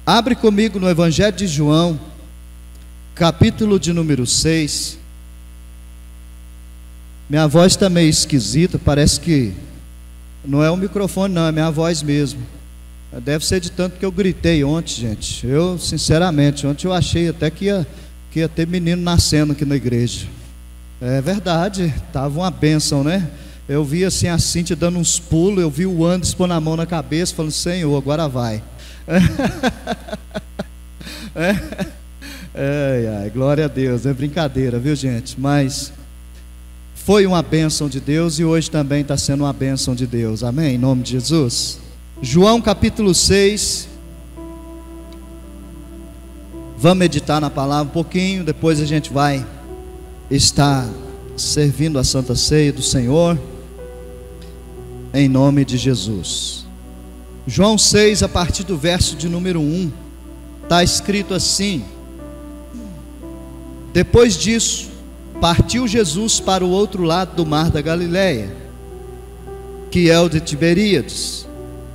Abre comigo no Evangelho de João, capítulo de número 6. Minha voz está meio esquisita, parece que não é o microfone não, é minha voz mesmo. Deve ser de tanto que eu gritei ontem, gente. Eu, sinceramente, ontem eu achei até que ia ter menino nascendo aqui na igreja. É verdade, estava uma bênção, né? Eu vi assim a Cíntia dando uns pulos, eu vi o Anderson pôr a mão na cabeça, falando: Senhor, agora vai. Glória a Deus, é brincadeira, viu, gente? Mas foi uma bênção de Deus e hoje também está sendo uma bênção de Deus, amém? Em nome de Jesus. João capítulo 6. Vamos meditar na palavra um pouquinho, depois a gente vai estar servindo a Santa Ceia do Senhor, em nome de Jesus. João 6, a partir do verso de número 1, está escrito assim: Depois disso, partiu Jesus para o outro lado do mar da Galileia, que é o de Tiberíades,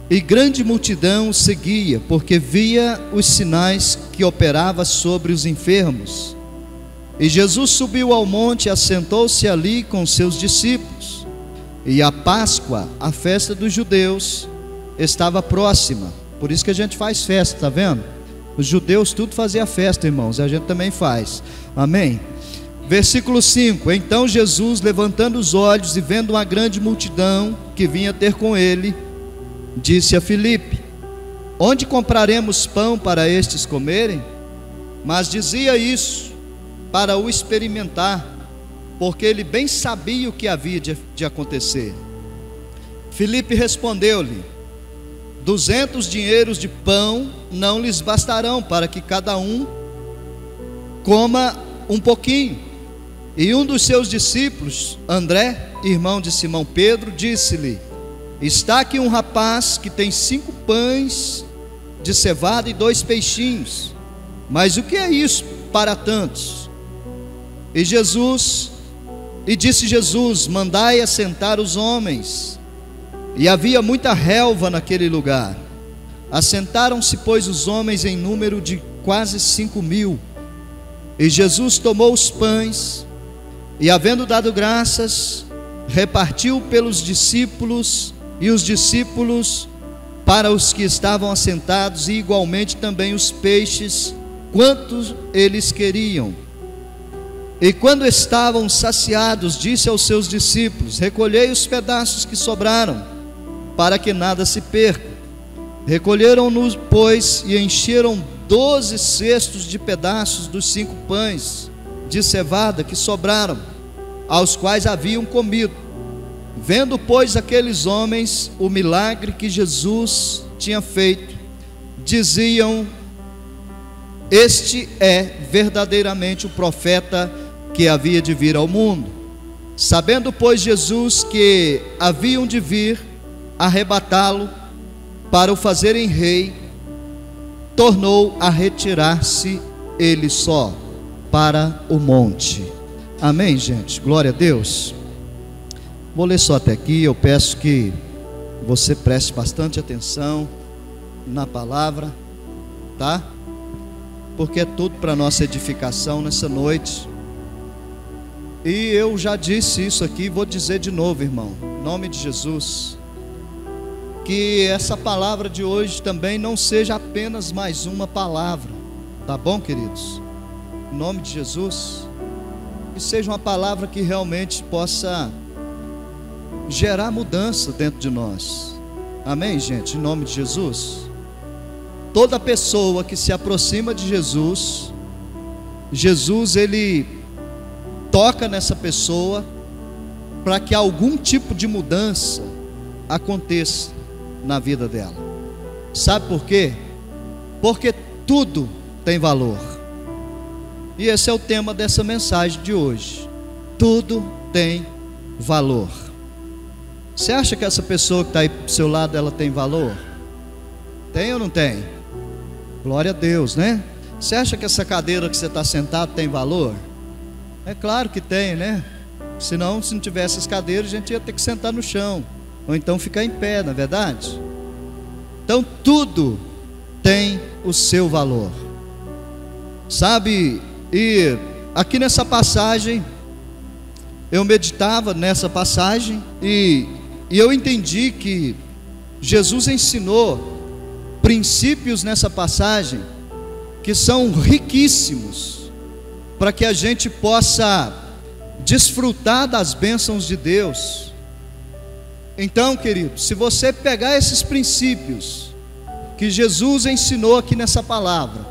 e grande multidão o seguia, porque via os sinais que operava sobre os enfermos. E Jesus subiu ao monte e assentou-se ali com seus discípulos. E a Páscoa, a festa dos judeus, estava próxima. Por isso que a gente faz festa, tá vendo? Os judeus tudo fazia festa, irmãos, e a gente também faz, amém? Versículo 5: Então Jesus, levantando os olhos e vendo uma grande multidão que vinha ter com ele, disse a Filipe: Onde compraremos pão para estes comerem? Mas dizia isso para o experimentar, porque ele bem sabia o que havia de acontecer. Filipe respondeu-lhe: 200 dinheiros de pão não lhes bastarão para que cada um coma um pouquinho. E um dos seus discípulos, André, irmão de Simão Pedro, disse-lhe: Está aqui um rapaz que tem 5 pães de cevada e 2 peixinhos, mas o que é isso para tantos? E disse Jesus: Mandai assentar os homens. E havia muita relva naquele lugar. Assentaram-se, pois, os homens em número de quase 5.000. E Jesus tomou os pães, e havendo dado graças, repartiu pelos discípulos, e os discípulos para os que estavam assentados, e igualmente também os peixes, quantos eles queriam. E quando estavam saciados, disse aos seus discípulos: Recolhei os pedaços que sobraram, para que nada se perca. Recolheram-nos, pois, e encheram 12 cestos de pedaços dos 5 pães de cevada que sobraram, aos quais haviam comido. Vendo, pois, aqueles homens o milagre que Jesus tinha feito, diziam: Este é verdadeiramente o profeta que havia de vir ao mundo. Sabendo, pois, Jesus que haviam de vir arrebatá-lo para o fazerem rei, tornou a retirar-se ele só para o monte. Amém, gente? Glória a Deus. Vou ler só até aqui. Eu peço que você preste bastante atenção na palavra, tá? Porque é tudo para nossa edificação nessa noite. E eu já disse isso aqui, vou dizer de novo, irmão, em nome de Jesus, que essa palavra de hoje também não seja apenas mais uma palavra, tá bom, queridos? Em nome de Jesus, que seja uma palavra que realmente possa gerar mudança dentro de nós, amém, gente? Em nome de Jesus. Toda pessoa que se aproxima de Jesus, ele toca nessa pessoa para que algum tipo de mudança aconteça na vida dela. Sabe por quê? Porque tudo tem valor. E esse é o tema dessa mensagem de hoje. Tudo tem valor. Você acha que essa pessoa que está aí do seu lado, ela tem valor? Tem ou não tem? Glória a Deus, né? Você acha que essa cadeira que você está sentado tem valor? É claro que tem, né? Senão, se não tivesse as cadeiras, a gente ia ter que sentar no chão, ou então ficar em pé, não é verdade? Então tudo tem o seu valor. Sabe, e aqui nessa passagem, eu meditava nessa passagem e eu entendi que Jesus ensinou princípios nessa passagem que são riquíssimos para que a gente possa desfrutar das bênçãos de Deus. Então, querido, se você pegar esses princípios que Jesus ensinou aqui nessa palavra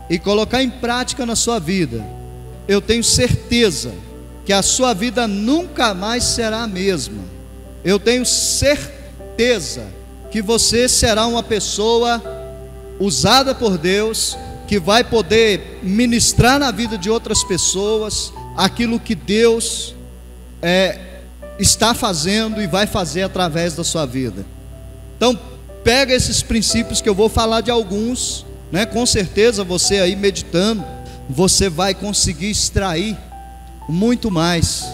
e colocar em prática na sua vida, eu tenho certeza que a sua vida nunca mais será a mesma. Eu tenho certeza que você será uma pessoa usada por Deus, que vai poder ministrar na vida de outras pessoas aquilo que Deus está fazendo e vai fazer através da sua vida. Então, pega esses princípios que eu vou falar de alguns, né? Com certeza você aí meditando, você vai conseguir extrair muito mais,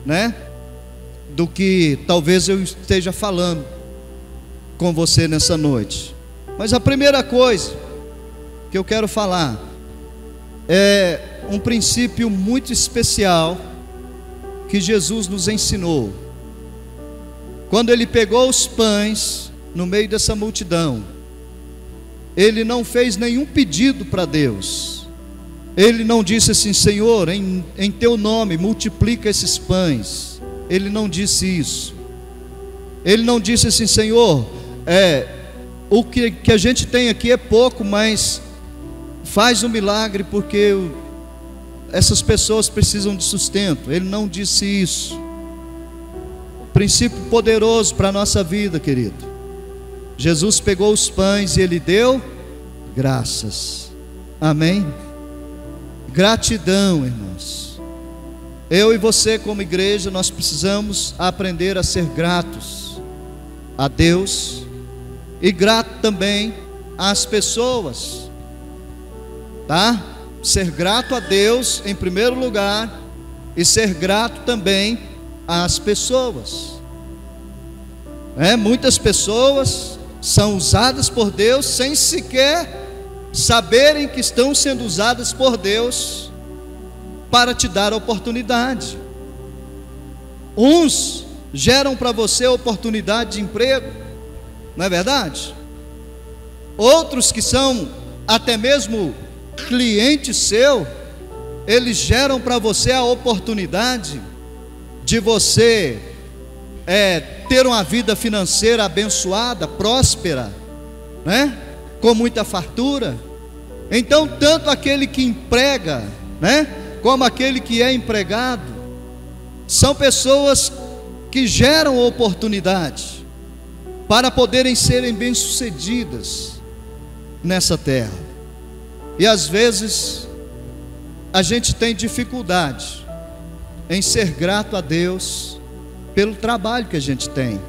né? Do que talvez eu esteja falando com você nessa noite. Mas a primeira coisa que eu quero falar é um princípio muito especial que Jesus nos ensinou. Quando ele pegou os pães no meio dessa multidão, ele não fez nenhum pedido para Deus. Ele não disse assim: Senhor, em teu nome multiplica esses pães. Ele não disse isso. Ele não disse assim: Senhor, o que a gente tem aqui é pouco, mas faz um milagre porque essas pessoas precisam de sustento. Ele não disse isso. Princípio poderoso para a nossa vida, querido. Jesus pegou os pães e ele deu graças. Amém? Gratidão, irmãos. Eu e você como igreja, nós precisamos aprender a ser gratos a Deus e grato também às pessoas, tá? Ser grato a Deus em primeiro lugar e ser grato também às pessoas. Muitas pessoas são usadas por Deus sem sequer saberem que estão sendo usadas por Deus para te dar oportunidade. Uns geram para você oportunidade de emprego, não é verdade? Outros que são até mesmo cliente seu, eles geram para você a oportunidade de você ter uma vida financeira abençoada, próspera, né? Com muita fartura. Então, tanto aquele que emprega, né, como aquele que é empregado, são pessoas que geram oportunidade para poderem serem bem-sucedidas nessa terra. E às vezes a gente tem dificuldade em ser grato a Deus pelo trabalho que a gente tem,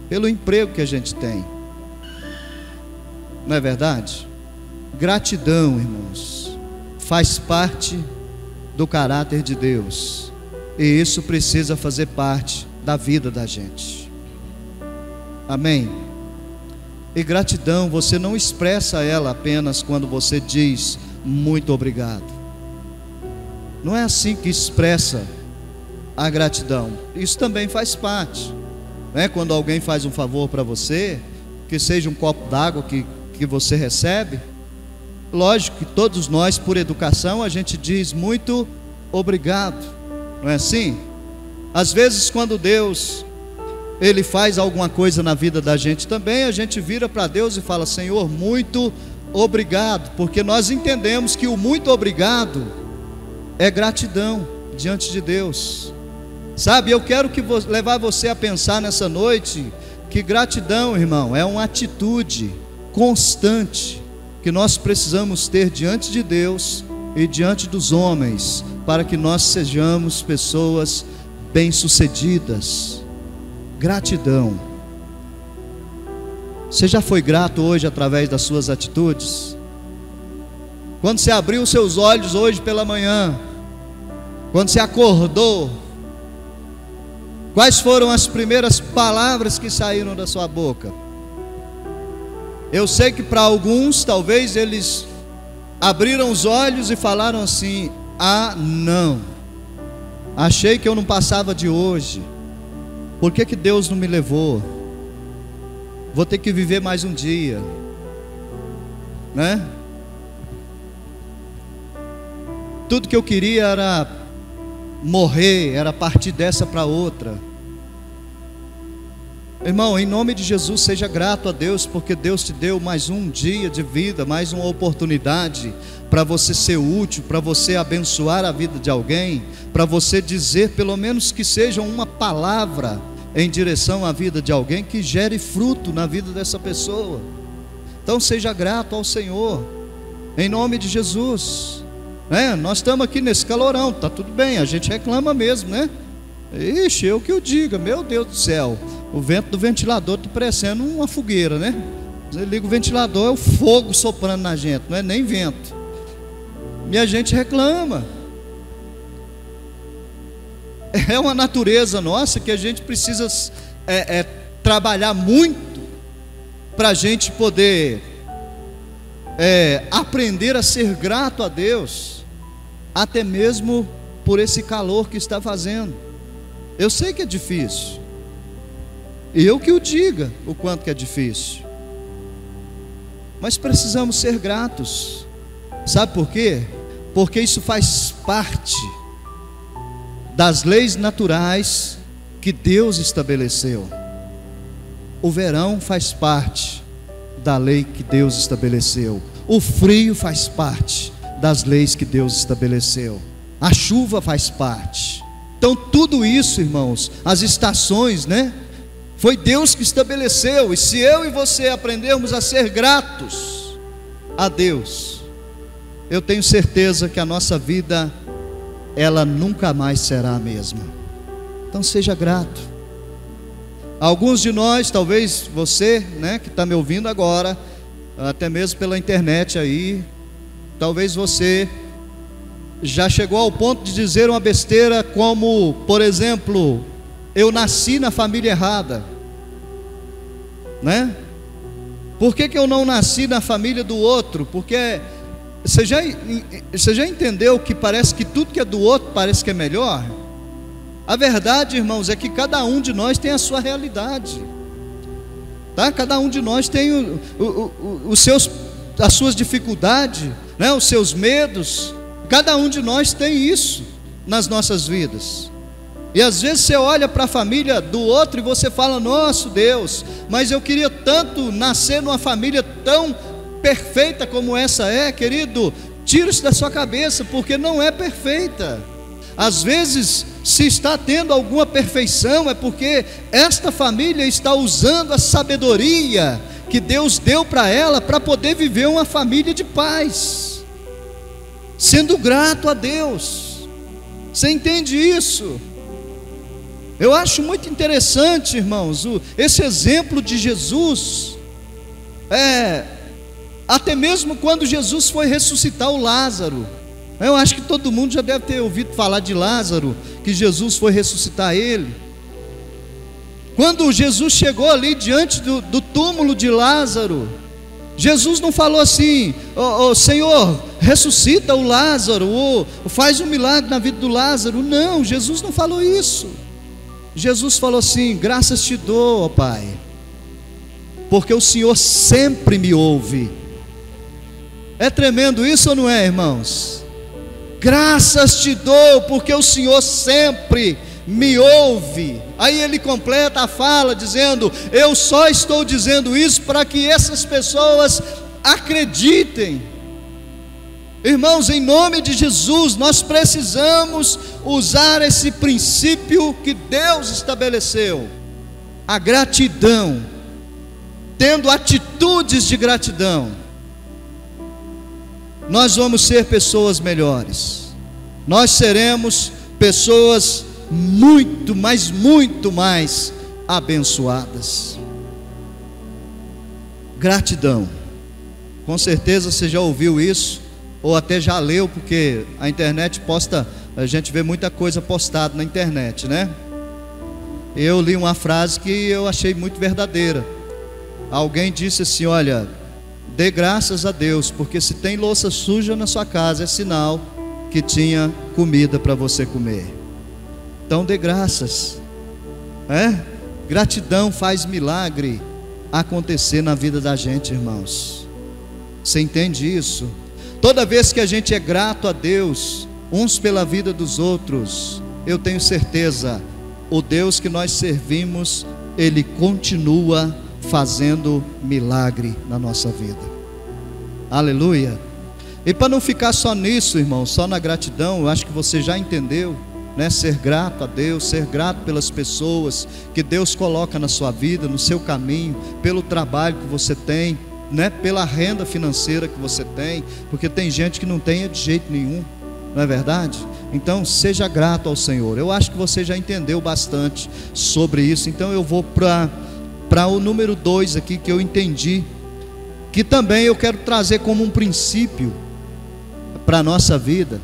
pelo emprego que a gente tem. Não é verdade? Gratidão, irmãos, faz parte do caráter de Deus, e isso precisa fazer parte da vida da gente. Amém? E gratidão, você não expressa ela apenas quando você diz muito obrigado. Não é assim que expressa a gratidão. Isso também faz parte, né? Quando alguém faz um favor para você, que seja um copo d'água que você recebe, lógico que todos nós, por educação, a gente diz muito obrigado, não é assim? Às vezes, quando Deus Ele faz alguma coisa na vida da gente também, a gente vira para Deus e fala: Senhor, muito obrigado, porque nós entendemos que o muito obrigado é gratidão diante de Deus. Sabe, eu quero levar você a pensar nessa noite que gratidão, irmão, é uma atitude constante que nós precisamos ter diante de Deus e diante dos homens, para que nós sejamos pessoas bem-sucedidas. Gratidão. Você já foi grato hoje através das suas atitudes? Quando você abriu os seus olhos hoje pela manhã, quando você acordou, quais foram as primeiras palavras que saíram da sua boca? Eu sei que para alguns, talvez eles abriram os olhos e falaram assim: ah, não, achei que eu não passava de hoje, por que Deus não me levou? Vou ter que viver mais um dia, né? Tudo que eu queria era morrer, era partir dessa para outra. Irmão, em nome de Jesus, seja grato a Deus, porque Deus te deu mais um dia de vida, mais uma oportunidade para você ser útil, para você abençoar a vida de alguém, para você dizer, pelo menos que seja uma palavra em direção à vida de alguém, que gere fruto na vida dessa pessoa. Então seja grato ao Senhor, em nome de Jesus. Nós estamos aqui nesse calorão, está tudo bem, a gente reclama mesmo, né? Ixi, eu que eu diga, meu Deus do céu, o vento do ventilador está parecendo uma fogueira, né? Você liga o ventilador, é o fogo soprando na gente, não é nem vento. E a gente reclama. É uma natureza nossa que a gente precisa trabalhar muito para a gente poder aprender a ser grato a Deus, até mesmo por esse calor que está fazendo. Eu sei que é difícil, e eu que o diga o quanto que é difícil, mas precisamos ser gratos. Sabe por quê? Porque isso faz parte das leis naturais que Deus estabeleceu. O verão faz parte da lei que Deus estabeleceu. O frio faz parte das leis que Deus estabeleceu. A chuva faz parte. Então tudo isso, irmãos, as estações, né? Foi Deus que estabeleceu. E se eu e você aprendermos a ser gratos a Deus, eu tenho certeza que a nossa vida, ela nunca mais será a mesma. Então seja grato. Alguns de nós, talvez você, né, que está me ouvindo agora, até mesmo pela internet aí, talvez você já chegou ao ponto de dizer uma besteira como, por exemplo, eu nasci na família errada, né? Por que eu não nasci na família do outro? Porque você já entendeu que parece que tudo que é do outro parece que é melhor? A verdade, irmãos, é que cada um de nós tem a sua realidade, tá? Cada um de nós tem as suas dificuldades, né? Os seus medos. Cada um de nós tem isso nas nossas vidas. E às vezes você olha para a família do outro e você fala: nossa Deus, mas eu queria tanto nascer numa família tão perfeita como essa é. Querido, tira isso da sua cabeça, porque não é perfeita. Às vezes, se está tendo alguma perfeição, é porque esta família está usando a sabedoria que Deus deu para ela, para poder viver uma família de paz, sendo grato a Deus. Você entende isso? Eu acho muito interessante, irmãos, esse exemplo de Jesus. Até mesmo quando Jesus foi ressuscitar o Lázaro, eu acho que todo mundo já deve ter ouvido falar de Lázaro, que Jesus foi ressuscitar ele. Quando Jesus chegou ali diante do túmulo de Lázaro, Jesus não falou assim: Senhor, ressuscita o Lázaro, ou faz um milagre na vida do Lázaro. Não, Jesus não falou isso. Jesus falou assim: graças te dou, ó Pai, porque o Senhor sempre me ouve. É tremendo isso ou não é, irmãos? Graças te dou, porque o Senhor sempre me ouve. Aí ele completa a fala dizendo: eu só estou dizendo isso para que essas pessoas acreditem. Irmãos, em nome de Jesus, nós precisamos usar esse princípio que Deus estabeleceu, a gratidão, tendo atitudes de gratidão. Nós vamos ser pessoas melhores, nós seremos pessoas muito, mas muito mais abençoadas. Gratidão. Com certeza você já ouviu isso, ou até já leu, porque a internet posta, a gente vê muita coisa postada na internet, né? Eu li uma frase que eu achei muito verdadeira. Alguém disse assim: olha, dê graças a Deus, porque se tem louça suja na sua casa, é sinal que tinha comida para você comer. Então dê graças, gratidão faz milagre acontecer na vida da gente, irmãos. Você entende isso? Toda vez que a gente é grato a Deus, uns pela vida dos outros, eu tenho certeza, o Deus que nós servimos, Ele continua fazendo milagre na nossa vida. Aleluia. E para não ficar só nisso, irmão, só na gratidão, eu acho que você já entendeu, né? Ser grato a Deus, ser grato pelas pessoas que Deus coloca na sua vida, no seu caminho, pelo trabalho que você tem, né? Pela renda financeira que você tem, porque tem gente que não tem de jeito nenhum, não é verdade? Então seja grato ao Senhor. Eu acho que você já entendeu bastante sobre isso. Então eu vou para o número 2 aqui, que eu entendi, que também eu quero trazer como um princípio para a nossa vida.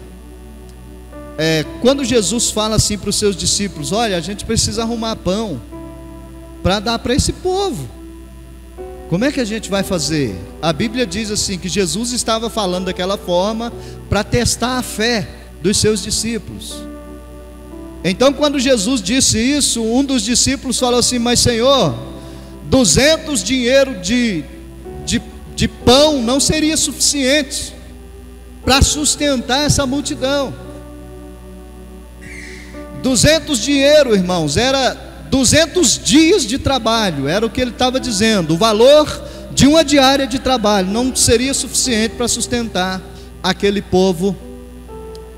Quando Jesus fala assim para os seus discípulos: olha, a gente precisa arrumar pão para dar para esse povo. Como é que a gente vai fazer? A Bíblia diz assim, que Jesus estava falando daquela forma para testar a fé dos seus discípulos. Então quando Jesus disse isso, um dos discípulos falou assim: mas Senhor, 200 dinheiro de pão não seria suficiente para sustentar essa multidão. 200 dinheiro, irmãos, era 200 dias de trabalho, era o que ele estava dizendo. O valor de uma diária de trabalho não seria suficiente para sustentar aquele povo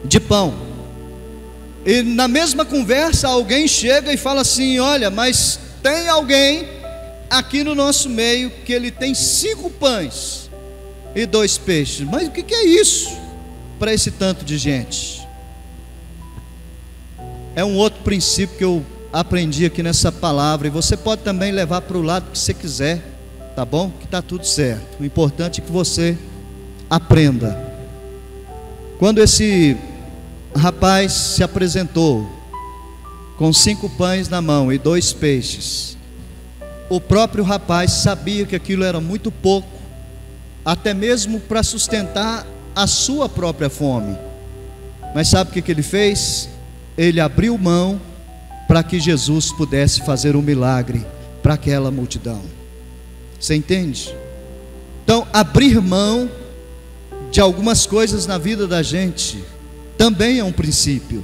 de pão. E na mesma conversa, alguém chega e fala assim: olha, mas tem alguém aqui no nosso meio que ele tem 5 pães e 2 peixes. Mas o que é isso para esse tanto de gente? É um outro princípio que eu aprendi aqui nessa palavra, e você pode também levar para o lado que você quiser, tá bom? Que está tudo certo. O importante é que você aprenda. Quando esse rapaz se apresentou com 5 pães na mão e 2 peixes, o próprio rapaz sabia que aquilo era muito pouco, até mesmo para sustentar a sua própria fome. Mas sabe o que ele fez? Ele abriu mão para que Jesus pudesse fazer um milagre para aquela multidão. Você entende? Então, abrir mão de algumas coisas na vida da gente também é um princípio,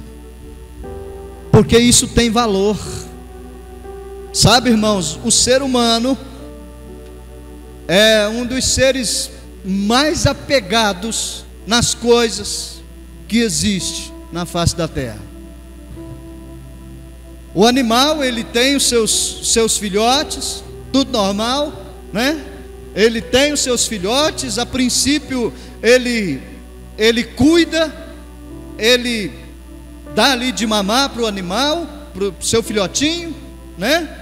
porque isso tem valor. Sabe, irmãos, o ser humano é um dos seres mais apegados nas coisas que existe na face da terra. O animal, ele tem os seus filhotes, tudo normal, né? Ele tem os seus filhotes, a princípio ele cuida, ele dá ali de mamar para o animal, para o seu filhotinho, né?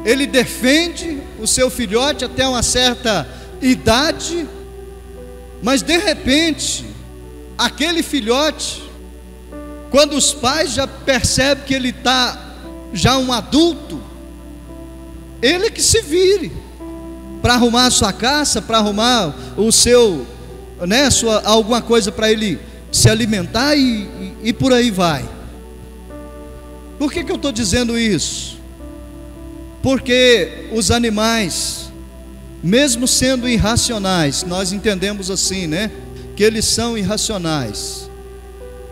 Ele defende o seu filhote até uma certa idade, mas de repente, aquele filhote, quando os pais já percebem que ele está já um adulto, ele que se vire para arrumar a sua caça, para arrumar o seu, né, alguma coisa para ele se alimentar e por aí vai. Por que eu estou dizendo isso? Porque os animais, mesmo sendo irracionais, nós entendemos assim, né, que eles são irracionais,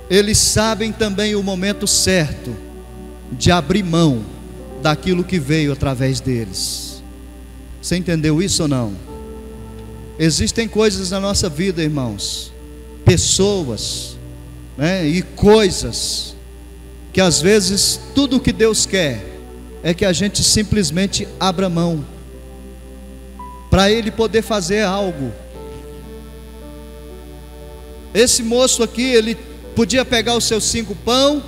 eles sabem também o momento certo de abrir mão daquilo que veio através deles. Você entendeu isso ou não? Existem coisas na nossa vida, irmãos, pessoas, né, e coisas, que às vezes tudo o que Deus quer é que a gente simplesmente abra mão, para Ele poder fazer algo. Esse moço aqui, ele podia pegar os seus 5 pão,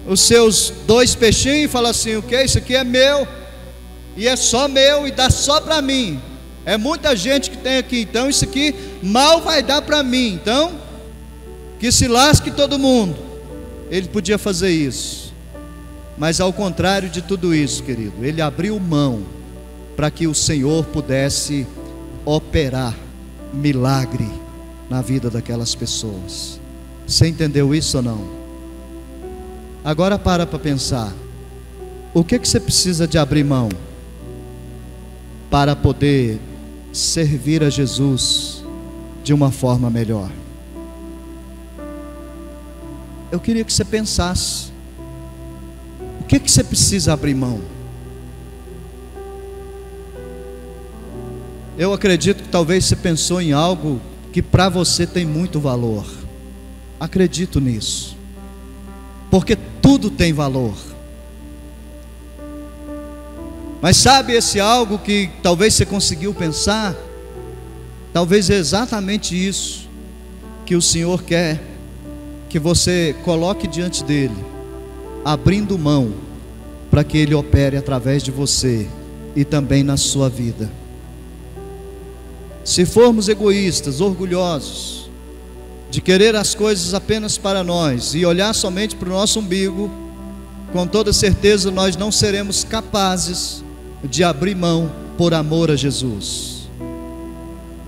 os seus 2 peixinhos, e falar assim: o que? Isso aqui é meu, e é só meu, e dá só para mim. É muita gente que tem aqui, então isso aqui mal vai dar para mim, então que se lasque todo mundo. Ele podia fazer isso, mas ao contrário de tudo isso, querido, ele abriu mão para que o Senhor pudesse operar milagre na vida daquelas pessoas. Você entendeu isso ou não? Agora para pensar. O que você precisa de abrir mão para poder servir a Jesus de uma forma melhor? Eu queria que você pensasse. O que você precisa abrir mão? Eu acredito que talvez você pensou em algo que para você tem muito valor. Acredito nisso, porque tudo tem valor. Mas sabe esse algo que talvez você conseguiu pensar? Talvez é exatamente isso que o Senhor quer que você coloque diante dele, abrindo mão para que ele opere através de você e também na sua vida. Se formos egoístas, orgulhosos, de querer as coisas apenas para nós e olhar somente para o nosso umbigo, com toda certeza nós não seremos capazes de abrir mão por amor a Jesus.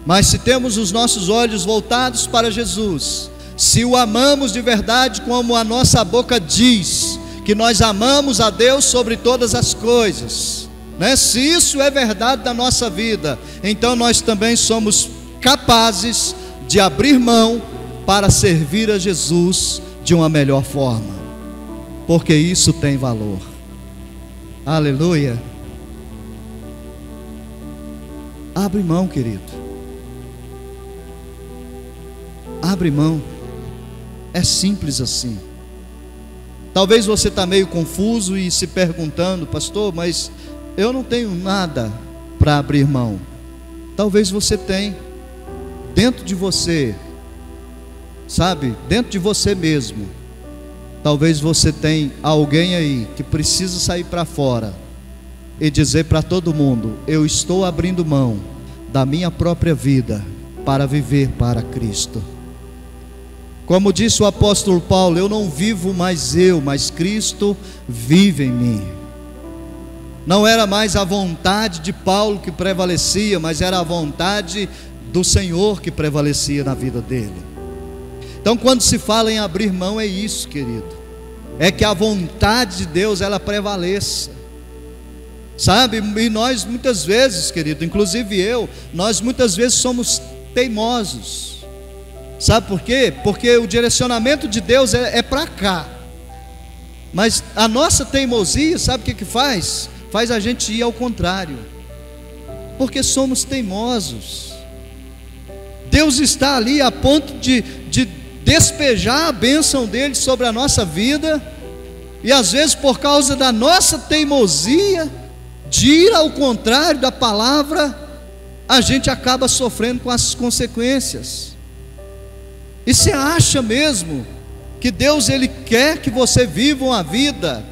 Mas se temos os nossos olhos voltados para Jesus, se o amamos de verdade, como a nossa boca diz, que nós amamos a Deus sobre todas as coisas, né? Se isso é verdade da nossa vida, então nós também somos capazes de abrir mão para servir a Jesus de uma melhor forma, porque isso tem valor. Aleluia. Abre mão, querido. Abre mão. É simples assim. Talvez você está meio confuso e se perguntando: pastor, mas eu não tenho nada para abrir mão. Talvez você tenha dentro de você, sabe, dentro de você mesmo. Talvez você tenha alguém aí que precisa sair para fora e dizer para todo mundo: eu estou abrindo mão da minha própria vida para viver para Cristo. Como disse o apóstolo Paulo: eu não vivo mais eu, mas Cristo vive em mim. Não era mais a vontade de Paulo que prevalecia, mas era a vontade do Senhor que prevalecia na vida dele. Então, quando se fala em abrir mão, é isso, querido, é que a vontade de Deus ela prevaleça, sabe? E nós muitas vezes, querido, inclusive nós muitas vezes somos teimosos. Sabe por quê? Porque o direcionamento de Deus é para cá, mas a nossa teimosia, sabe o que faz? Faz a gente ir ao contrário, porque somos teimosos. Deus está ali a ponto de despejar a bênção dele sobre a nossa vida, e às vezes por causa da nossa teimosia de ir ao contrário da palavra, a gente acaba sofrendo com as consequências. E você acha mesmo que Deus ele quer que você viva uma vida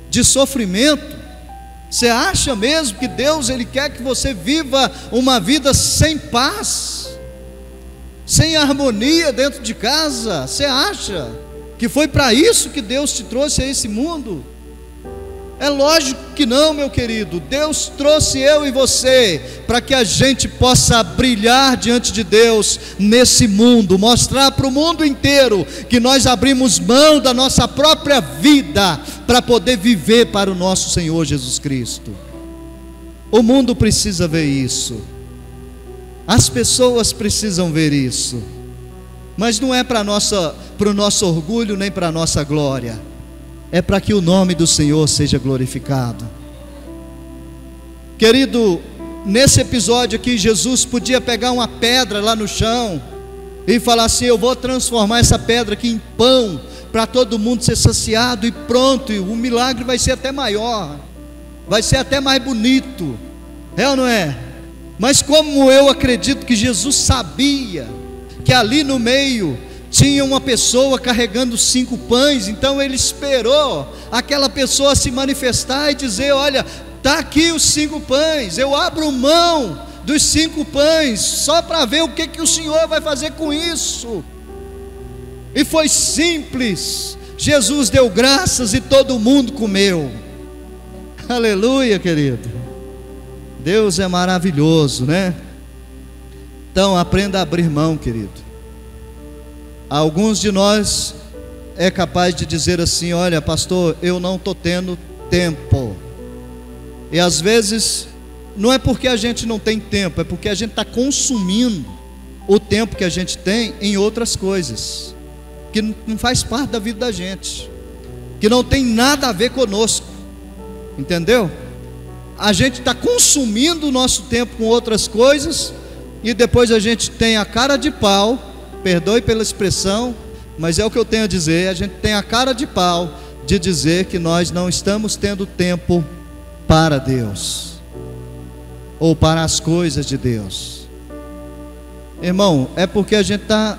de sofrimento? Você acha mesmo que Deus ele quer que você viva uma vida sem paz, sem harmonia dentro de casa? Você acha que foi para isso que Deus te trouxe a esse mundo? É lógico que não, meu querido. Deus trouxe eu e você para que a gente possa brilhar diante de Deus nesse mundo, mostrar para o mundo inteiro que nós abrimos mão da nossa própria vida para poder viver para o nosso Senhor Jesus Cristo. O mundo precisa ver isso, as pessoas precisam ver isso, mas não é para o nosso orgulho nem para a nossa glória, é para que o nome do Senhor seja glorificado. Querido, nesse episódio aqui, Jesus podia pegar uma pedra lá no chão e falar assim: eu vou transformar essa pedra aqui em pão, para todo mundo ser saciado, e pronto, e o milagre vai ser até maior, vai ser até mais bonito, é ou não é? Mas como eu acredito que Jesus sabia que ali no meio tinha uma pessoa carregando 5 pães, então ele esperou aquela pessoa se manifestar e dizer: olha, está aqui os 5 pães, eu abro mão dos 5 pães, só para ver o que o Senhor vai fazer com isso. E foi simples, Jesus deu graças e todo mundo comeu. Aleluia, querido. Deus é maravilhoso, né? Então aprenda a abrir mão, querido. Alguns de nós é capaz de dizer assim: olha, pastor, eu não estou tendo tempo. E às vezes não é porque a gente não tem tempo, é porque a gente está consumindo o tempo que a gente tem em outras coisas que não faz parte da vida da gente, que não tem nada a ver conosco, entendeu? A gente está consumindo o nosso tempo com outras coisas, e depois a gente tem a cara de pau, perdoe pela expressão, mas é o que eu tenho a dizer, a gente tem a cara de pau de dizer que nós não estamos tendo tempo para Deus, ou para as coisas de Deus. Irmão, é porque a gente está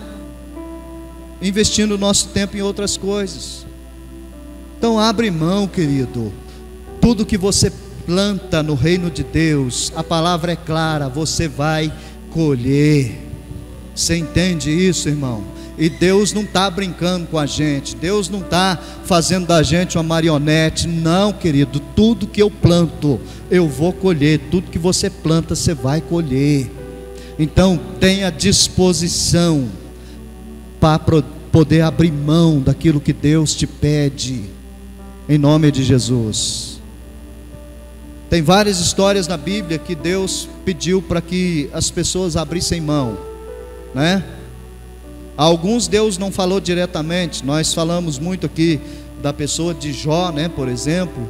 investindo o nosso tempo em outras coisas. Então abre mão, querido. Tudo que você planta no reino de Deus, a palavra é clara, você vai colher. Você entende isso, irmão? E Deus não está brincando com a gente, Deus não está fazendo da gente uma marionete. Não, querido, tudo que eu planto, eu vou colher. Tudo que você planta, você vai colher. Então tenha disposição para poder abrir mão daquilo que Deus te pede, em nome de Jesus. Tem várias histórias na Bíblia que Deus pediu para que as pessoas abrissem mão, né? Alguns Deus não falou diretamente. Nós falamos muito aqui da pessoa de Jó, né, por exemplo.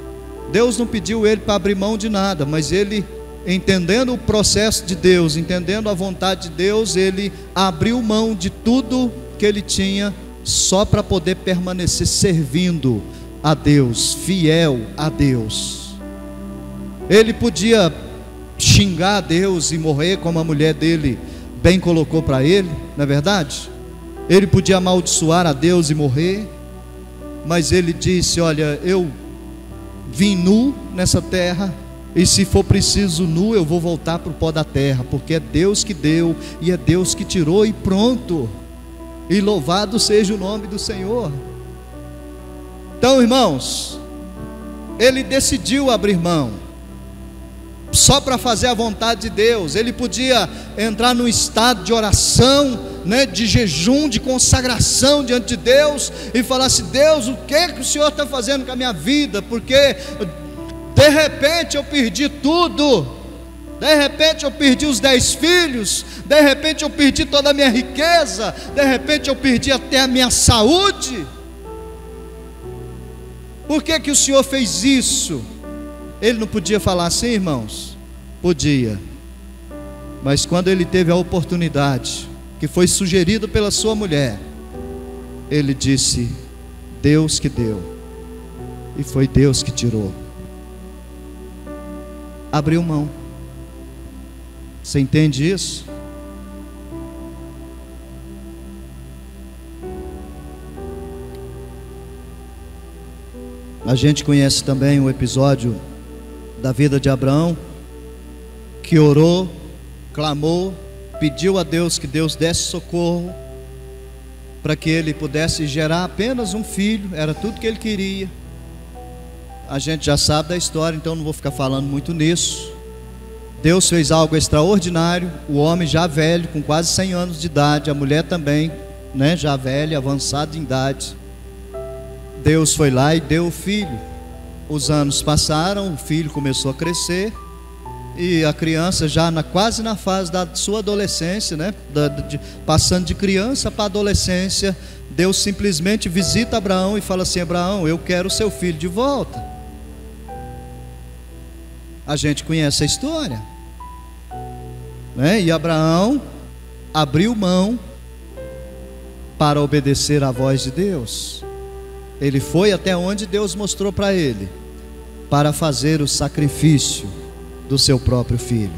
Deus não pediu ele para abrir mão de nada, mas ele, entendendo o processo de Deus, entendendo a vontade de Deus, ele abriu mão de tudo que ele tinha, só para poder permanecer servindo a Deus, fiel a Deus. Ele podia xingar a Deus e morrer, como a mulher dele bem colocou para ele, não é verdade? Ele podia amaldiçoar a Deus e morrer, mas ele disse: olha, eu vim nu nessa terra, e se for preciso nu, eu vou voltar para o pó da terra, porque é Deus que deu e é Deus que tirou, e pronto. E louvado seja o nome do Senhor. Então, irmãos, ele decidiu abrir mão só para fazer a vontade de Deus. Ele podia entrar num estado de oração, né, de jejum, de consagração diante de Deus, e falar assim: Deus, o que o Senhor está fazendo com a minha vida? Porque de repente eu perdi tudo, de repente eu perdi os 10 filhos, de repente eu perdi toda a minha riqueza, de repente eu perdi até a minha saúde. Por que o Senhor fez isso? Ele não podia falar assim, irmãos? Podia. Mas quando ele teve a oportunidade, que foi sugerido pela sua mulher, ele disse: Deus que deu, e foi Deus que tirou. Abriu mão. Você entende isso? A gente conhece também o episódio da vida de Abraão, que orou, clamou, pediu a Deus que Deus desse socorro para que ele pudesse gerar apenas um filho. Era tudo que ele queria. A gente já sabe da história, então não vou ficar falando muito nisso. Deus fez algo extraordinário. O homem já velho, com quase 100 anos de idade, a mulher também, né, já velha, avançada em idade. Deus foi lá e deu o filho. Os anos passaram, o filho começou a crescer, e a criança já quase na fase da sua adolescência, né, passando de criança para adolescência, Deus simplesmente visita Abraão e fala assim: Abraão, eu quero o seu filho de volta. A gente conhece a história, né? E Abraão abriu mão para obedecer à voz de Deus. Ele foi até onde Deus mostrou para ele, para fazer o sacrifício do seu próprio filho.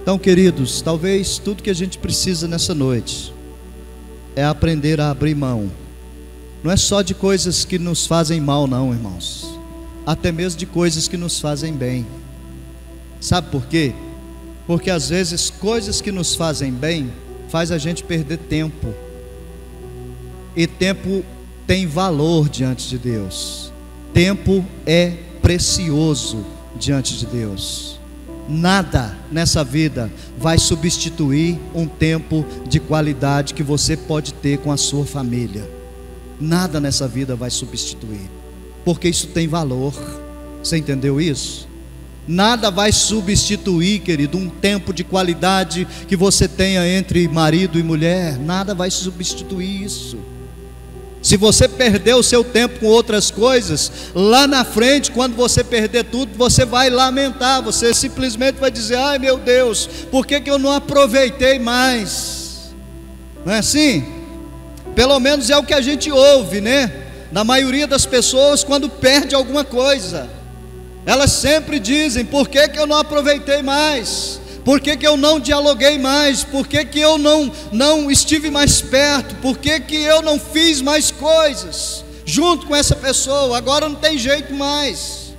Então, queridos, talvez tudo que a gente precisa nessa noite é aprender a abrir mão. Não é só de coisas que nos fazem mal, não, irmãos. Até mesmo de coisas que nos fazem bem. Sabe por quê? Porque às vezes coisas que nos fazem bem faz a gente perder tempo. E tempo tem valor diante de Deus. Tempo é precioso diante de Deus. Nada nessa vida vai substituir um tempo de qualidade que você pode ter com a sua família. Nada nessa vida vai substituir, porque isso tem valor. Você entendeu isso? Nada vai substituir, querido, um tempo de qualidade que você tenha entre marido e mulher. Nada vai substituir isso. Se você perder o seu tempo com outras coisas, lá na frente, quando você perder tudo, você vai lamentar. Você simplesmente vai dizer: ai meu Deus, por que eu não aproveitei mais? Não é assim? Pelo menos é o que a gente ouve, né? Da maioria das pessoas, quando perde alguma coisa, elas sempre dizem: por que eu não aproveitei mais? Por que eu não dialoguei mais? Por que eu não estive mais perto? Por que eu não fiz mais coisas junto com essa pessoa? Agora não tem jeito mais.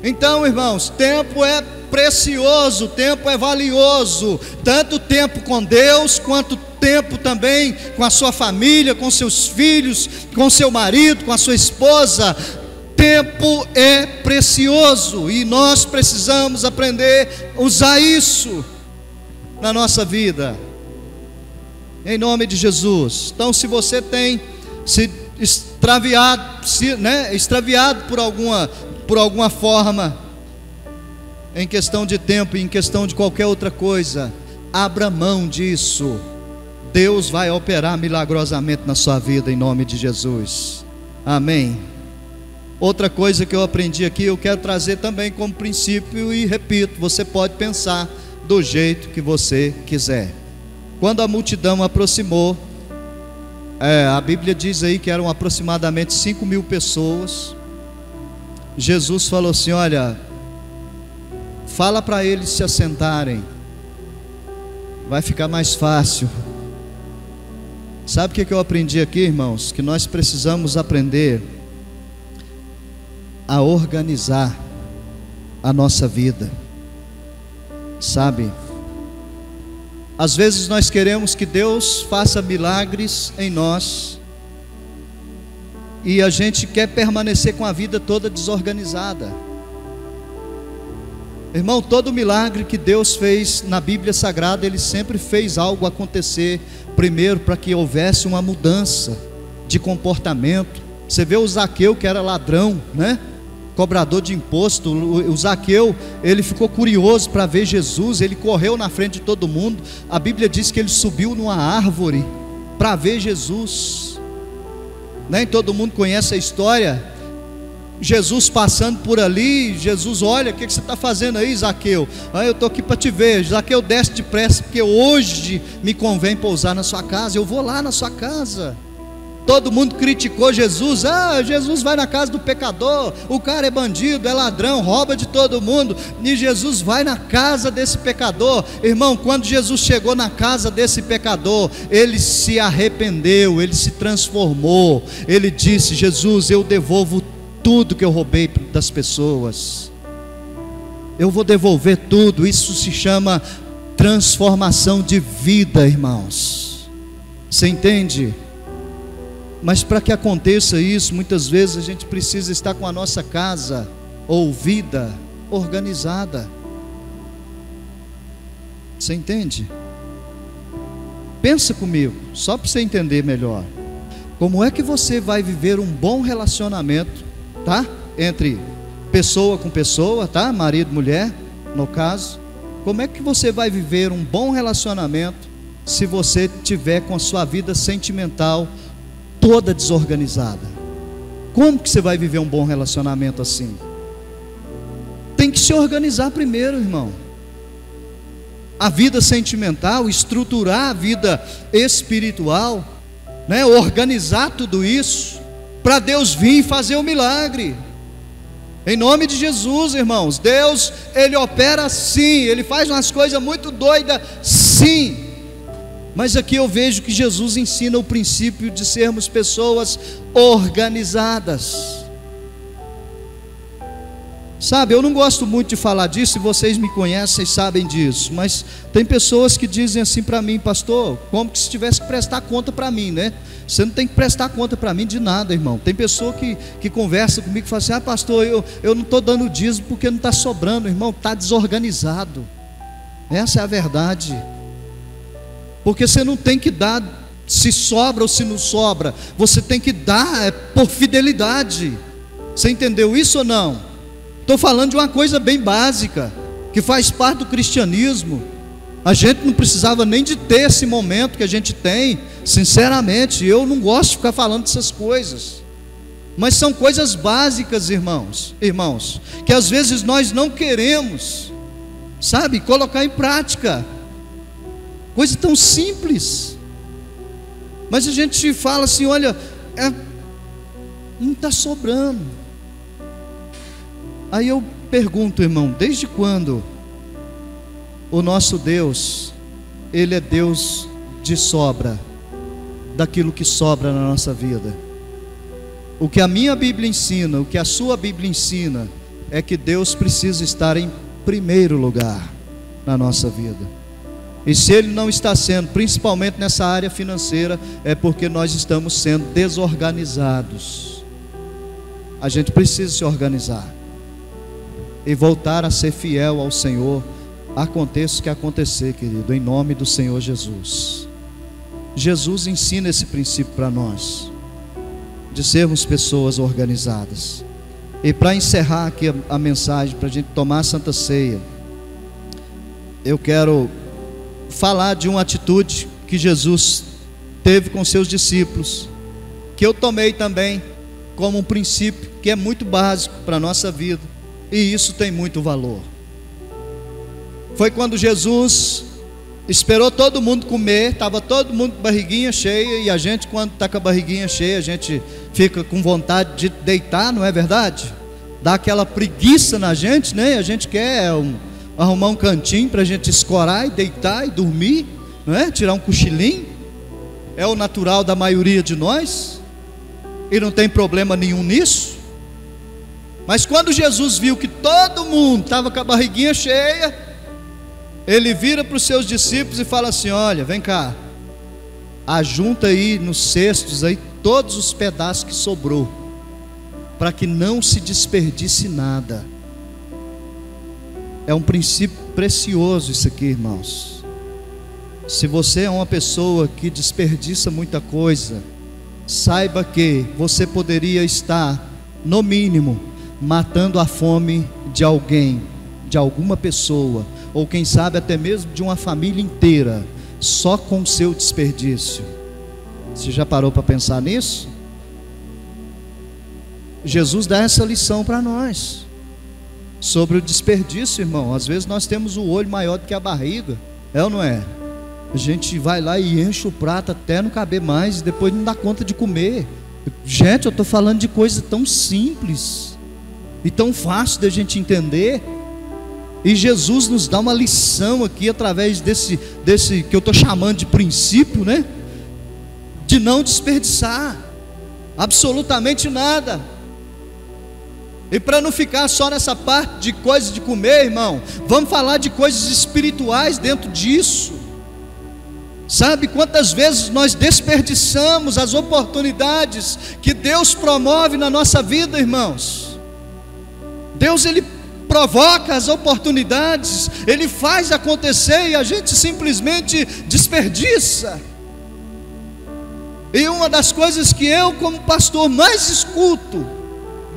Então, irmãos, tempo é precioso, tempo é valioso. Tanto tempo com Deus, quanto tempo também com a sua família, com seus filhos, com seu marido, com a sua esposa. Tempo é precioso e nós precisamos aprender a usar isso na nossa vida, em nome de Jesus. Então, se você tem se extraviado por alguma forma, em questão de tempo, em questão de qualquer outra coisa, abra mão disso. Deus vai operar milagrosamente na sua vida, em nome de Jesus. Amém. Outra coisa que eu aprendi aqui, eu quero trazer também como princípio, e repito, você pode pensar do jeito que você quiser. Quando a multidão aproximou, a Bíblia diz aí que eram aproximadamente 5.000 pessoas. Jesus falou assim: olha, fala para eles se assentarem, vai ficar mais fácil. Sabe o que eu aprendi aqui, irmãos? Que nós precisamos aprender a organizar a nossa vida, sabe? Às vezes nós queremos que Deus faça milagres em nós, e a gente quer permanecer com a vida toda desorganizada. Irmão, todo milagre que Deus fez na Bíblia Sagrada, Ele sempre fez algo acontecer, primeiro para que houvesse uma mudança de comportamento. Você vê o Zaqueu, que era ladrão, né? Cobrador de imposto. O Zaqueu, ele ficou curioso para ver Jesus, ele correu na frente de todo mundo. A Bíblia diz que ele subiu numa árvore para ver Jesus. Nem todo mundo conhece a história. Jesus passando por ali, Jesus: olha, o que você está fazendo aí, Zaqueu? Eu estou aqui para te ver. Zaqueu, desce depressa, porque hoje me convém pousar na sua casa. Eu vou lá na sua casa. Todo mundo criticou Jesus: Jesus vai na casa do pecador, o cara é bandido, é ladrão, rouba de todo mundo. E Jesus vai na casa desse pecador. Irmão, quando Jesus chegou na casa desse pecador, ele se arrependeu, ele se transformou. Ele disse: Jesus, eu devolvo tudo que eu roubei das pessoas, eu vou devolver tudo. Isso se chama transformação de vida, irmãos. Você entende? Mas para que aconteça isso, muitas vezes a gente precisa estar com a nossa casa ou vida organizada. Você entende? Pensa comigo, só para você entender melhor. Como é que você vai viver um bom relacionamento, tá? Entre pessoa com pessoa, tá? Marido e mulher, no caso. Como é que você vai viver um bom relacionamento se você tiver com a sua vida sentimental toda desorganizada? Como que você vai viver um bom relacionamento assim? Tem que se organizar primeiro, irmão. A vida sentimental, estruturar a vida espiritual, né? Organizar tudo isso, para Deus vir e fazer o milagre. Em nome de Jesus, irmãos. Deus, Ele opera sim, Ele faz umas coisas muito doidas, sim. Mas aqui eu vejo que Jesus ensina o princípio de sermos pessoas organizadas. Sabe, eu não gosto muito de falar disso, e vocês me conhecem e sabem disso, mas tem pessoas que dizem assim para mim: pastor, como que se tivesse que prestar conta para mim, né? Você não tem que prestar conta para mim de nada, irmão. Tem pessoa que conversa comigo e fala assim: pastor, eu não estou dando dízimo porque não está sobrando. Irmão, está desorganizado. Essa é a verdade. Porque você não tem que dar se sobra ou se não sobra, você tem que dar por fidelidade. Você entendeu isso ou não? Estou falando de uma coisa bem básica, que faz parte do cristianismo. A gente não precisava nem de ter esse momento que a gente tem. Sinceramente, eu não gosto de ficar falando dessas coisas, mas são coisas básicas, irmãos, que às vezes nós não queremos, sabe, colocar em prática. Coisa tão simples, mas a gente fala assim: olha, não está sobrando. Aí eu pergunto, irmão, desde quando o nosso Deus, Ele é Deus de sobra, daquilo que sobra na nossa vida? O que a minha Bíblia ensina, o que a sua Bíblia ensina, é que Deus precisa estar em primeiro lugar na nossa vida. E se Ele não está sendo, principalmente nessa área financeira, é porque nós estamos sendo desorganizados. A gente precisa se organizar e voltar a ser fiel ao Senhor, aconteça o que acontecer, querido, em nome do Senhor Jesus. Jesus ensina esse princípio para nós, de sermos pessoas organizadas. E para encerrar aqui a mensagem, para a gente tomar a Santa Ceia, eu quero falar de uma atitude que Jesus teve com seus discípulos, que eu tomei também como um princípio que é muito básico para a nossa vida, e isso tem muito valor. Foi quando Jesus esperou todo mundo comer, estava todo mundo com barriguinha cheia, e a gente, quando está com a barriguinha cheia, a gente fica com vontade de deitar, não é verdade? Dá aquela preguiça na gente, né? A gente quer arrumar um cantinho para a gente escorar e deitar e dormir, não é? Tirar um cochilinho. É o natural da maioria de nós, e não tem problema nenhum nisso. Mas quando Jesus viu que todo mundo estava com a barriguinha cheia, Ele vira para os seus discípulos e fala assim: olha, vem cá, ajunta aí nos cestos aí todos os pedaços que sobrou, para que não se desperdice nada. É um princípio precioso isso aqui, irmãos. Se você é uma pessoa que desperdiça muita coisa, saiba que você poderia estar, no mínimo, matando a fome de alguém, de alguma pessoa, ou quem sabe até mesmo de uma família inteira, só com o seu desperdício. Você já parou para pensar nisso? Jesus dá essa lição para nós sobre o desperdício, irmão. Às vezes nós temos o olho maior do que a barriga, é ou não é? A gente vai lá e enche o prato até não caber mais, e depois não dá conta de comer. Gente, eu estou falando de coisa tão simples e tão fácil da gente entender, e Jesus nos dá uma lição aqui, através desse que eu estou chamando de princípio, né? De não desperdiçar absolutamente nada. E para não ficar só nessa parte de coisas de comer, irmão, vamos falar de coisas espirituais dentro disso. Sabe quantas vezes nós desperdiçamos as oportunidades que Deus promove na nossa vida, irmãos? Deus, Ele provoca as oportunidades, Ele faz acontecer, e a gente simplesmente desperdiça. E uma das coisas que eu, como pastor, mais escuto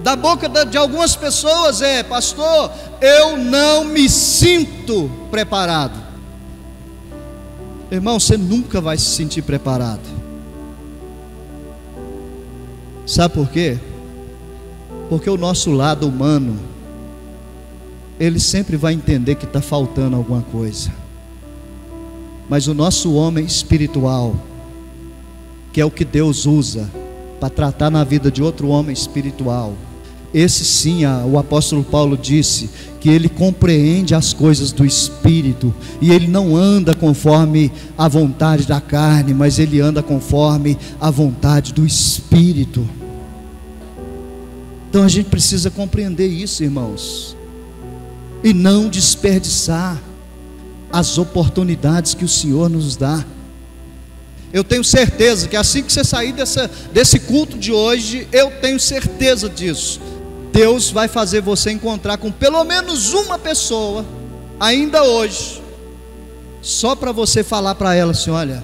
da boca de algumas pessoas é: pastor, eu não me sinto preparado. Irmão, você nunca vai se sentir preparado. Sabe por quê? Porque o nosso lado humano, ele sempre vai entender que está faltando alguma coisa. Mas o nosso homem espiritual, que é o que Deus usa para tratar na vida de outro homem espiritual, esse sim, o apóstolo Paulo disse que ele compreende as coisas do Espírito, e ele não anda conforme a vontade da carne, mas ele anda conforme a vontade do Espírito. Então a gente precisa compreender isso, irmãos. e não desperdiçar as oportunidades que o Senhor nos dá. Eu tenho certeza que assim que você sair desse culto de hoje, eu tenho certeza disso, Deus vai fazer você encontrar com pelo menos uma pessoa, ainda hoje, só para você falar para ela assim: olha,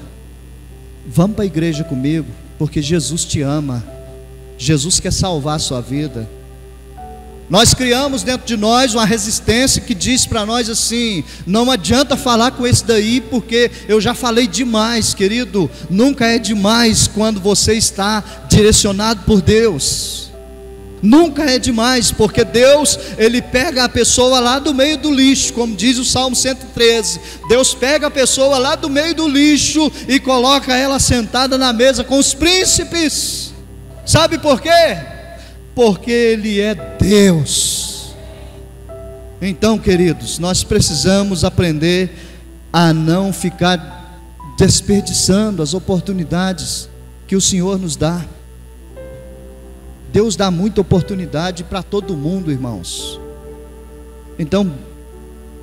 vamos para a igreja comigo, porque Jesus te ama, Jesus quer salvar a sua vida. Nós criamos dentro de nós uma resistência que diz para nós assim: não adianta falar com esse daí, porque eu já falei demais. Querido, nunca é demais quando você está direcionado por Deus. Nunca é demais, porque Deus, Ele pega a pessoa lá do meio do lixo, como diz o Salmo 113. Deus pega a pessoa lá do meio do lixo e coloca ela sentada na mesa com os príncipes. Sabe por quê? Porque Ele é Deus. Então, queridos, nós precisamos aprender a não ficar desperdiçando as oportunidades que o Senhor nos dá. Deus dá muita oportunidade para todo mundo, irmãos. Então,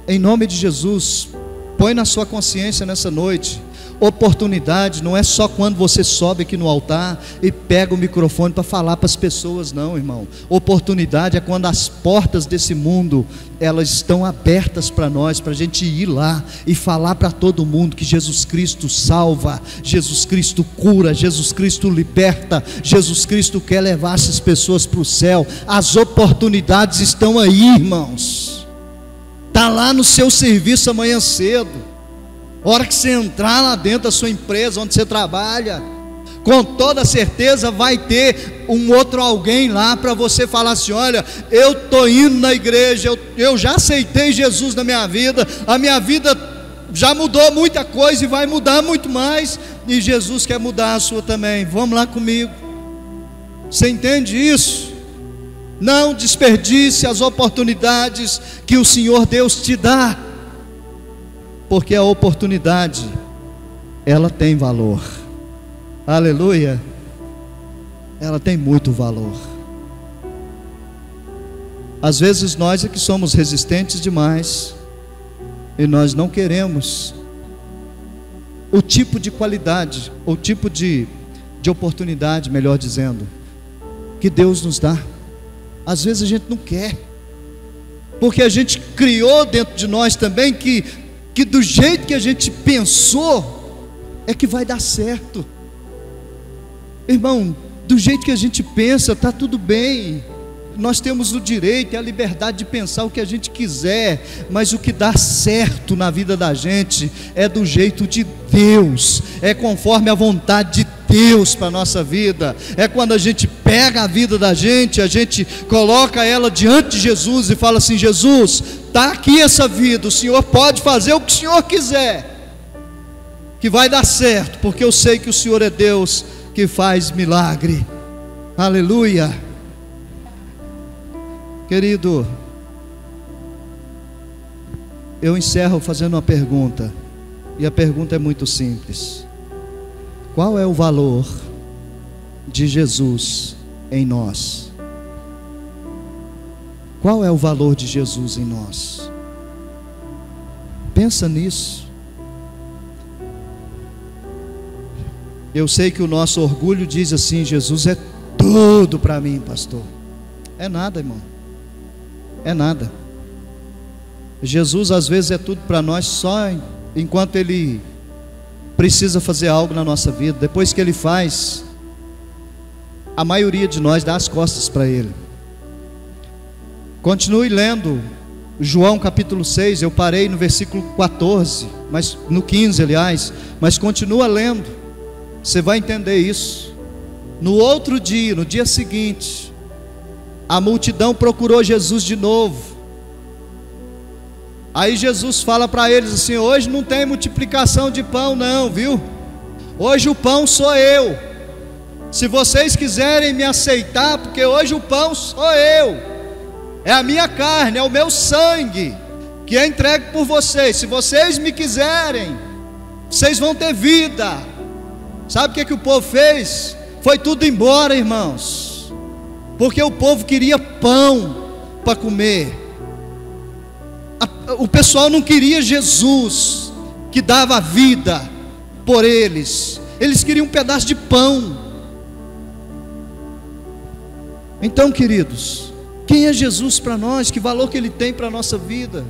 em nome de Jesus, põe na sua consciência nessa noite: oportunidade não é só quando você sobe aqui no altar e pega o microfone para falar para as pessoas, não, irmão. Oportunidade é quando as portas desse mundo, elas estão abertas para nós, para a gente ir lá e falar para todo mundo que Jesus Cristo salva, Jesus Cristo cura, Jesus Cristo liberta, Jesus Cristo quer levar essas pessoas para o céu. As oportunidades estão aí, irmãos. Está lá no seu serviço amanhã cedo. A hora que você entrar lá dentro da sua empresa, onde você trabalha, com toda certeza vai ter um outro alguém lá para você falar assim: olha, eu estou indo na igreja, eu já aceitei Jesus na minha vida, a minha vida já mudou muita coisa e vai mudar muito mais, e Jesus quer mudar a sua também, vamos lá comigo. Você entende isso? Não desperdice as oportunidades que o Senhor Deus te dá, porque a oportunidade, ela tem valor. Aleluia. Ela tem muito valor. Às vezes nós é que somos resistentes demais, e nós não queremos o tipo de qualidade, o tipo de oportunidade, melhor dizendo, que Deus nos dá. Às vezes a gente não quer, porque a gente criou dentro de nós também que do jeito que a gente pensou é que vai dar certo. Irmão, do jeito que a gente pensa está tudo bem, nós temos o direito e a liberdade de pensar o que a gente quiser, mas o que dá certo na vida da gente é do jeito de Deus, é conforme a vontade de Deus para a nossa vida. É quando a gente pega a vida da gente, a gente coloca ela diante de Jesus e fala assim: Jesus, está aqui essa vida, o Senhor pode fazer o que o Senhor quiser, que vai dar certo, porque eu sei que o Senhor é Deus que faz milagre. Aleluia. Querido, eu encerro fazendo uma pergunta, e a pergunta é muito simples: qual é o valor de Jesus em nós? Qual é o valor de Jesus em nós? Pensa nisso. Eu sei que o nosso orgulho diz assim: Jesus é tudo para mim, pastor. É nada, irmão. É nada. Jesus às vezes é tudo para nós só enquanto Ele precisa fazer algo na nossa vida. Depois que Ele faz, a maioria de nós dá as costas para Ele. Continue lendo João capítulo 6, eu parei no versículo 14, mas no 15 aliás, mas continua lendo, você vai entender isso. No outro dia, no dia seguinte, a multidão procurou Jesus de novo. Aí Jesus fala para eles assim: hoje não tem multiplicação de pão não, viu? Hoje o pão sou eu. Se vocês quiserem me aceitar, porque hoje o pão sou eu, é a minha carne, é o meu sangue que é entregue por vocês. Se vocês me quiserem, vocês vão ter vida. Sabe o que o povo fez? Foi tudo embora, irmãos, porque o povo queria pão para comer. O pessoal não queria Jesus, que dava a vida por eles. Eles queriam um pedaço de pão. Então, queridos, quem é Jesus para nós? Que valor que Ele tem para a nossa vida?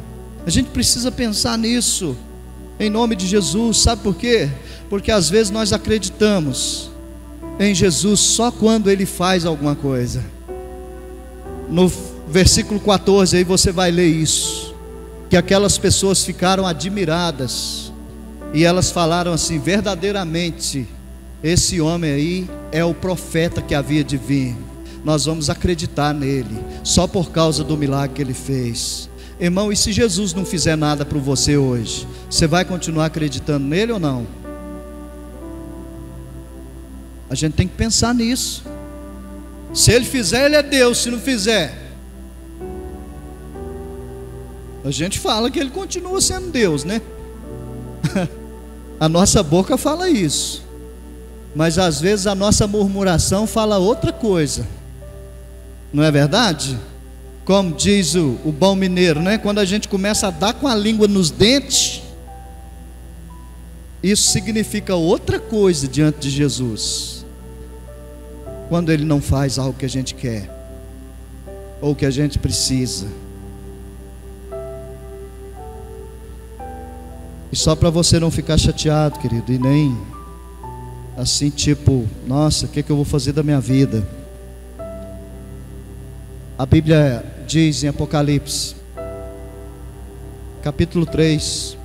A gente precisa pensar nisso, em nome de Jesus. Sabe por quê? Porque às vezes nós acreditamos em Jesus só quando Ele faz alguma coisa. No versículo 14 aí você vai ler isso, que aquelas pessoas ficaram admiradas, e elas falaram assim: verdadeiramente esse homem aí é o profeta que havia de vir. Nós vamos acreditar nele, só por causa do milagre que ele fez. Irmão, e se Jesus não fizer nada para você hoje, você vai continuar acreditando nele ou não? A gente tem que pensar nisso. Se ele fizer, ele é Deus. Se não fizer, a gente fala que ele continua sendo Deus, né? A nossa boca fala isso, mas às vezes a nossa murmuração fala outra coisa, não é verdade? Como diz o bom mineiro, né? Quando a gente começa a dar com a língua nos dentes, isso significa outra coisa diante de Jesus, quando Ele não faz algo que a gente quer, ou que a gente precisa. E só para você não ficar chateado, querido, e nem assim tipo, nossa, o que eu vou fazer da minha vida? A Bíblia diz em Apocalipse, capítulo 3,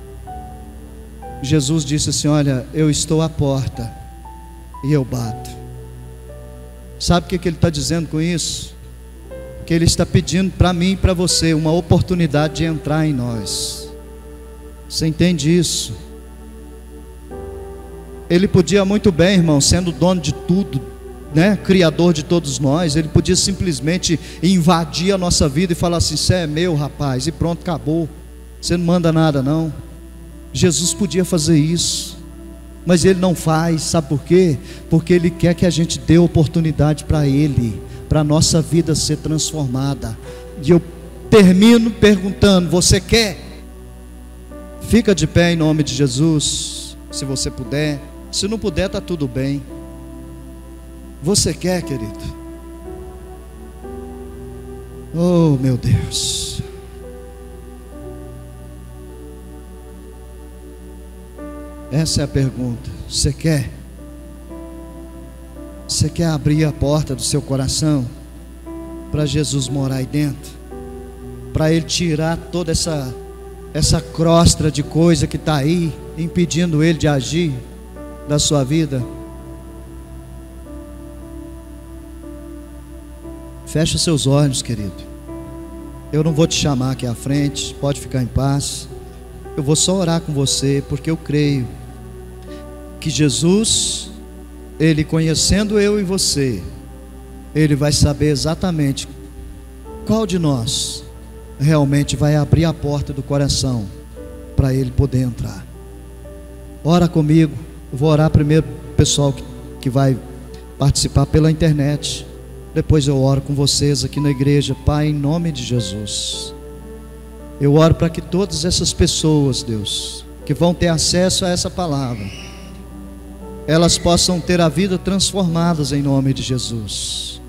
Jesus disse assim: olha, eu estou à porta e eu bato. Sabe o que Ele está dizendo com isso? Que Ele está pedindo para mim e para você uma oportunidade de entrar em nós. Você entende isso? Ele podia muito bem, irmão, sendo dono de tudo, né, criador de todos nós, Ele podia simplesmente invadir a nossa vida e falar assim: você é meu, rapaz, e pronto, acabou, você não manda nada não. Jesus podia fazer isso, mas Ele não faz. Sabe por quê? Porque Ele quer que a gente dê oportunidade para Ele, para a nossa vida ser transformada. E eu termino perguntando: você quer? Fica de pé em nome de Jesus, se você puder. Se não puder, está tudo bem. Você quer, querido? Oh, meu Deus. Essa é a pergunta. Você quer? Você quer abrir a porta do seu coração para Jesus morar aí dentro? Para Ele tirar toda essa crosta de coisa que está aí, impedindo Ele de agir da sua vida? Fecha seus olhos, querido. Eu não vou te chamar aqui à frente, pode ficar em paz. Eu vou só orar com você, porque eu creio que Jesus, Ele conhecendo eu e você, Ele vai saber exatamente qual de nós realmente vai abrir a porta do coração para Ele poder entrar. Ora comigo. Eu vou orar primeiro o pessoal que vai participar pela internet, depois eu oro com vocês aqui na igreja. Pai, em nome de Jesus, eu oro para que todas essas pessoas, Deus, que vão ter acesso a essa palavra, elas possam ter a vida transformadas em nome de Jesus.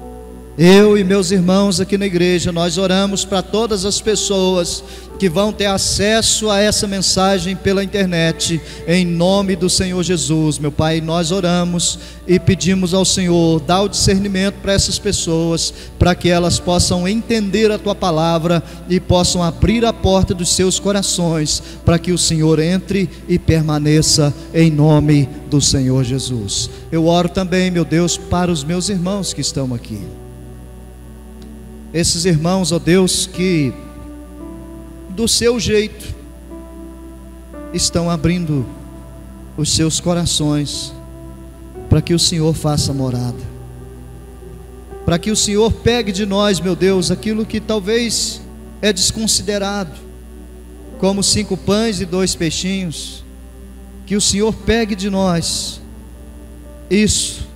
Eu e meus irmãos aqui na igreja, nós oramos para todas as pessoas que vão ter acesso a essa mensagem pela internet, em nome do Senhor Jesus. Meu Pai, nós oramos e pedimos ao Senhor, dá o discernimento para essas pessoas, para que elas possam entender a Tua palavra e possam abrir a porta dos seus corações, para que o Senhor entre e permaneça, em nome do Senhor Jesus. Eu oro também, meu Deus, para os meus irmãos que estão aqui. Esses irmãos, ó Deus, que do seu jeito estão abrindo os seus corações para que o Senhor faça morada, para que o Senhor pegue de nós, meu Deus, aquilo que talvez é desconsiderado, como 5 pães e 2 peixinhos, que o Senhor pegue de nós isso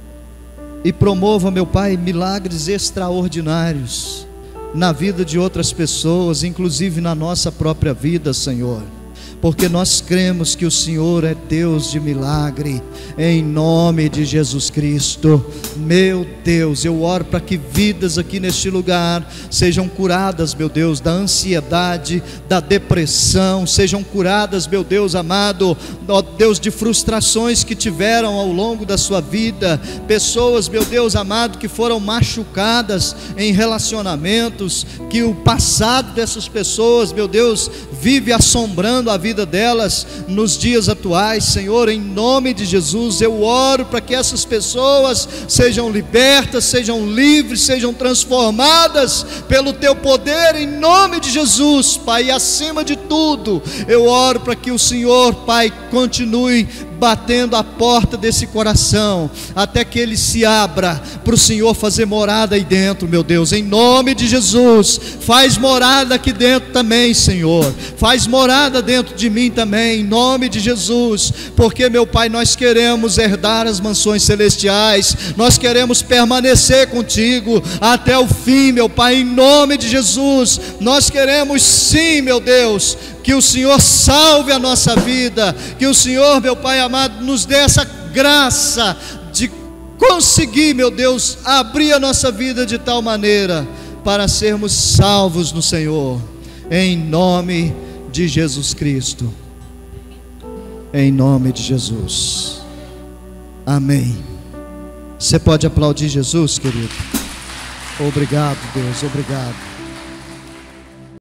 e promova, meu Pai, milagres extraordinários na vida de outras pessoas, inclusive na nossa própria vida, Senhor, porque nós cremos que o Senhor é Deus de milagre, em nome de Jesus Cristo. Meu Deus, eu oro para que vidas aqui neste lugar sejam curadas, meu Deus, da ansiedade, da depressão, sejam curadas, meu Deus amado, ó Deus, de frustrações que tiveram ao longo da sua vida, pessoas, meu Deus amado, que foram machucadas em relacionamentos, que o passado dessas pessoas, meu Deus, vive assombrando a vida delas nos dias atuais. Senhor, em nome de Jesus, eu oro para que essas pessoas sejam libertas, sejam livres, sejam transformadas pelo Teu poder, em nome de Jesus, Pai. E acima de tudo, eu oro para que o Senhor, Pai, continue batendo a porta desse coração, até que ele se abra para o Senhor fazer morada aí dentro, meu Deus, em nome de Jesus. Faz morada aqui dentro também, Senhor, faz morada dentro de mim também, em nome de Jesus, porque, meu Pai, nós queremos herdar as mansões celestiais, nós queremos permanecer contigo até o fim, meu Pai, em nome de Jesus. Nós queremos sim, meu Deus, que o Senhor salve a nossa vida, que o Senhor, meu Pai amado, nos dê essa graça de conseguir, meu Deus, abrir a nossa vida de tal maneira para sermos salvos no Senhor, em nome de Jesus Cristo, em nome de Jesus, amém. Você pode aplaudir Jesus, querido? Obrigado, Deus, obrigado.